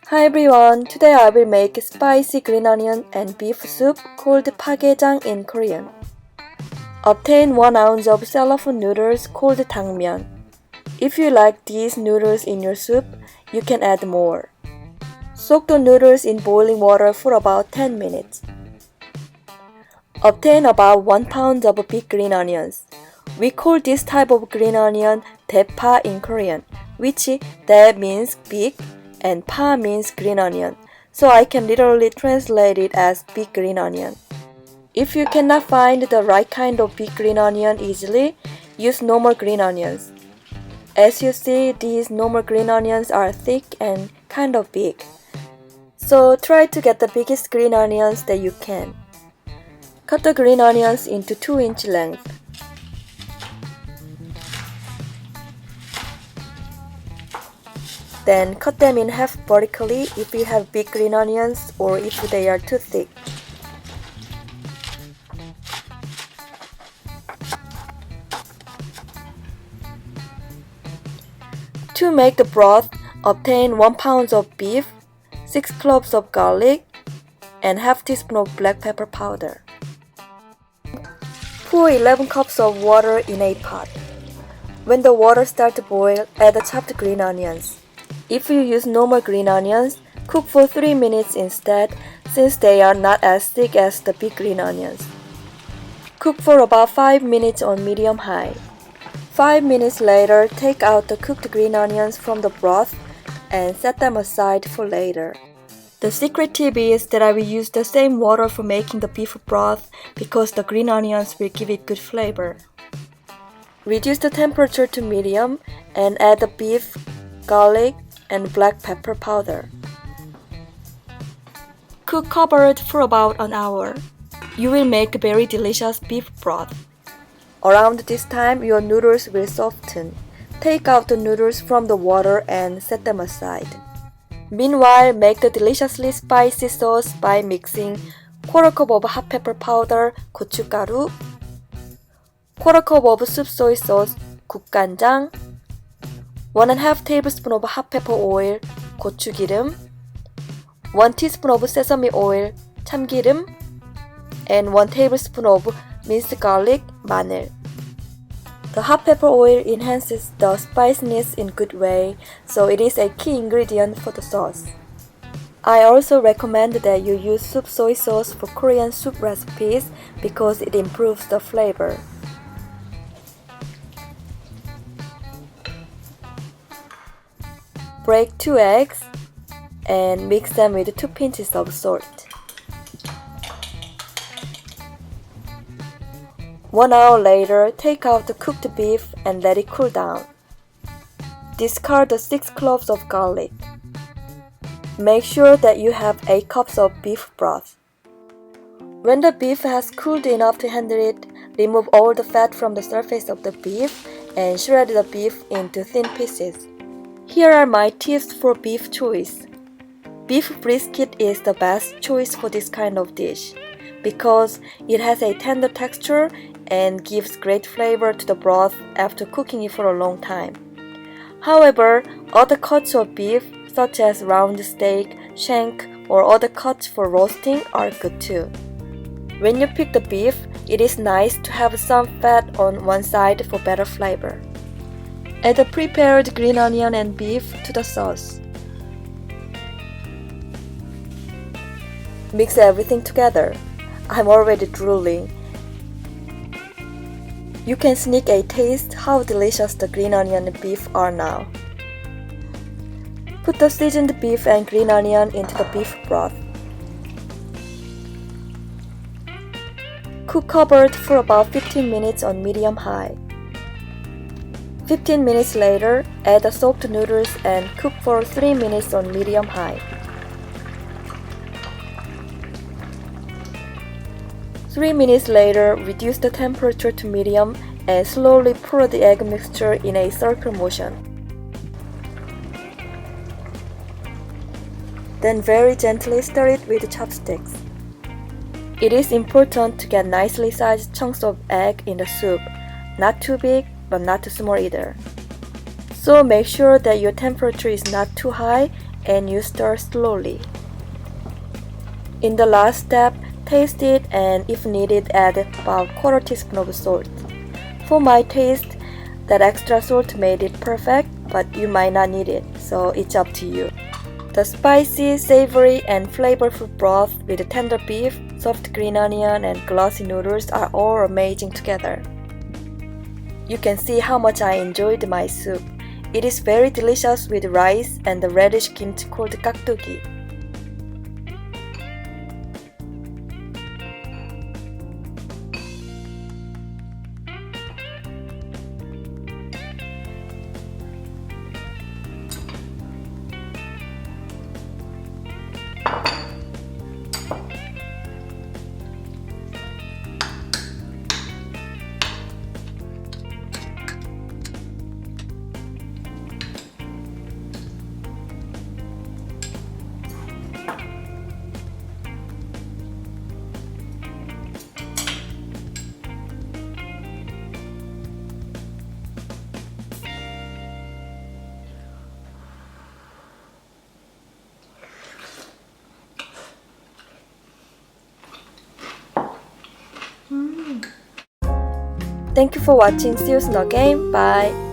Hi everyone, today I will make spicy green onion and beef soup called PaGaeJang in Korean. Obtain 1 ounce of cellophane noodles called 당면. If you like these noodles in your soup, you can add more. Soak the noodles in boiling water for about 10 minutes. Obtain about 1 pound of big green onions. We call this type of green onion 대파 in Korean, which 대 means big and 파 means green onion, so I can literally translate it as big green onion. If you cannot find the right kind of big green onion easily, use normal green onions. As you see, these normal green onions are thick and kind of big. So try to get the biggest green onions that you can. Cut the green onions into 2-inch length. Then cut them in half vertically if you have big green onions or if they are too thick. To make the broth, obtain 1 pound of beef, 6 cloves of garlic, and half teaspoon of black pepper powder. Pour 11 cups of water in a pot. When the water starts to boil, add the chopped green onions. If you use normal green onions, cook for 3 minutes instead, since they are not as thick as the big green onions. Cook for about 5 minutes on medium-high. 5 minutes later, take out the cooked green onions from the broth and set them aside for later. The secret tip is that I will use the same water for making the beef broth because the green onions will give it good flavor. Reduce the temperature to medium and add the beef, garlic, and black pepper powder. Cook covered for about an hour. You will make very delicious beef broth. Around this time, your noodles will soften. Take out the noodles from the water and set them aside. Meanwhile, make the deliciously spicy sauce by mixing 1/4 cup of hot pepper powder, 고춧가루, 1/4 cup of soup soy sauce, 국간장, 1½ tablespoon of hot pepper oil, 고추기름, 1 teaspoon of sesame oil, 참기름, and 1 tablespoon of minced garlic, 마늘. The hot pepper oil enhances the spiciness in a good way, so it is a key ingredient for the sauce. I also recommend that you use soup soy sauce for Korean soup recipes because it improves the flavor. Break 2 eggs and mix them with 2 pinches of salt. 1 hour later, take out the cooked beef and let it cool down. Discard the 6 cloves of garlic. Make sure that you have 8 cups of beef broth. When the beef has cooled enough to handle it, remove all the fat from the surface of the beef and shred the beef into thin pieces. Here are my tips for beef choice. Beef brisket is the best choice for this kind of dish because it has a tender texture and gives great flavor to the broth after cooking it for a long time. However, other cuts of beef such as round steak, shank, or other cuts for roasting are good too. When you pick the beef, it is nice to have some fat on one side for better flavor. Add the prepared green onion and beef to the sauce. Mix everything together. I'm already drooling. You can sneak a taste how delicious the green onion and beef are now. Put the seasoned beef and green onion into the beef broth. Cook covered for about 15 minutes on medium-high. 15 minutes later, add the soaked noodles and cook for 3 minutes on medium-high. 3 minutes later, reduce the temperature to medium and slowly pour the egg mixture in a circle motion. Then very gently stir it with chopsticks. It is important to get nicely sized chunks of egg in the soup, not too big but not too small either. So make sure that your temperature is not too high and you stir slowly. In the last step, taste it and if needed add about 1/4 teaspoon of salt. For my taste, that extra salt made it perfect, but you might not need it, so it's up to you. The spicy, savory, and flavorful broth with tender beef, soft green onion, and glossy noodles are all amazing together. You can see how much I enjoyed my soup. It is very delicious with rice and the radish kimchi called 깍두기. Thank you for watching. See you soon again. Bye.